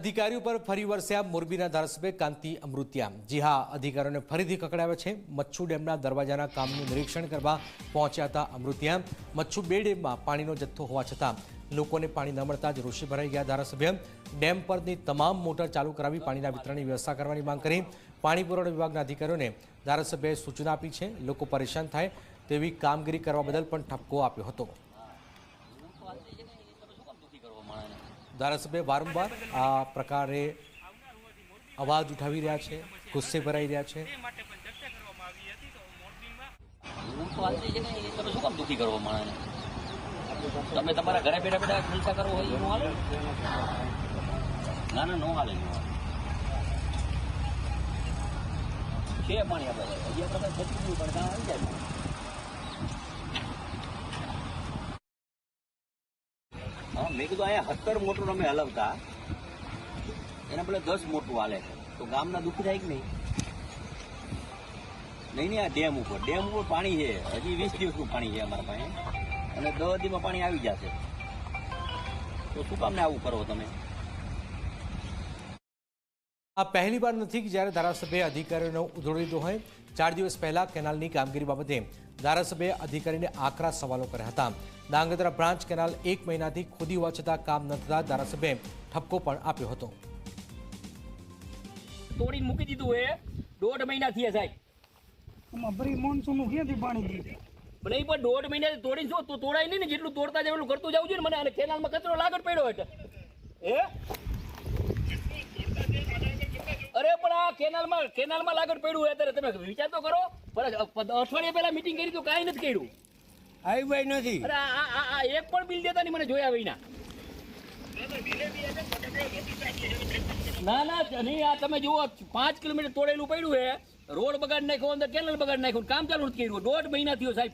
અધિકારીઓ પર ફરી વરસ્યા મોરબીના ધારાસભ્ય કાંતિ અમૃતિયા। જી હા, અધિકારીઓને ફરીથી ખકડાવ્યા છે। મચ્છુ ડેમના દરવાજાના કામનું નિરીક્ષણ કરવા પહોંચ્યા હતા અમૃતિયા। મચ્છુ 2 ડેમમાં પાણીનો જથ્થો હોવા છતાં લોકોને પાણી ન મળતા જ રોષે ભરાઈ ગયા ધારાસભ્ય। ડેમ પરની તમામ મોટર ચાલુ કરાવી પાણીના વિતરણની વ્યવસ્થા કરવાની માંગ કરી। પાણી પુરવઠા વિભાગના અધિકારીઓને ધારાસભ્યએ સૂચના આપી છે। લોકો પરેશાન થાય તેવી કામગીરી કરવા બદલ પણ ઠપકો આપ્યો હતો। ધારાસભ્ય વારંવાર આ પ્રકારે અવાજ ઉઠાવી રહ્યા છે, ગુસ્સે ભરાઈ રહ્યા છે। તમે તમારા ઘરે બેઠા બેઠા ખર્ચા કરવો હોય એનું હાલે? ના ના, નો હાલે છે પાણી આપણે હજી આપણે જતું પણ ત્યાં આવી જાય। હા, મેં કીધું અહીંયા 17 મોટર અમે હલવતા, એના પેલા 10 મોટું હાલે છે, તો ગામના દુઃખ થાય કે નહીં? નહીં આ ડેમ ઉપર પાણી છે, હજી 20 દિવસનું પાણી છે અમારા પાસે, અને 10 દીમાં પાણી આવી જશે, તો શું કામને આવું કરો તમે? આ પહેલી વાર નથી કે જ્યારે ધારાસભ્ય અધિકારીઓનો ઉધોડી લીધો હોય। 4 દિવસ પહેલા કેનાલની કામગીરી બાબતે ધારાસભ્યએ અધિકારીને આકરા સવાલો કર્યા હતા। ધાંગધ્રા બ્રાન્ચ કેનાલ 1 મહિનાથી ખોદી હોવા છતાં કામ ન થતા ધારાસભ્યએ ઠપકો પણ આપ્યો હતો। તોડીને મૂકી દીધું એ 1.5 મહિના થયા સાહેબ। પ્રી મોન્સૂન નું ક્યાંથી પાણી દે? પણ એ પણ 1.5 મહિના તોડીને શું તો તોડાય નહીં ને, જેટલું તોડતા જાય એટલું કરતું જવું જોઈએ ને મને। અને કેનાલમાં કચરો લાગત પડ્યો એટલે અરે પણ આ કેનાલમાં લાગત પડ્યું હોય અત્યારે તમે વિચાર તો કરો। અઠવાડિયા પહેલા મીટિંગ કરી તો કાંઈ નથી કર્યું, હાઈવે નથી। અરે આ એક પણ બિલ દેતા નહીં મને જોયા વિના। ના ના નહીં, આ તમે જુઓ 5 કિલોમીટર તોડેલું પડ્યું છે, રોડ બગાડ નાખ્યો, અંદર કેનાલ બગાડ નાખ્યો, કામ ચાલુ નથી કર્યું। 1.5 મહિના થયો સાહેબ।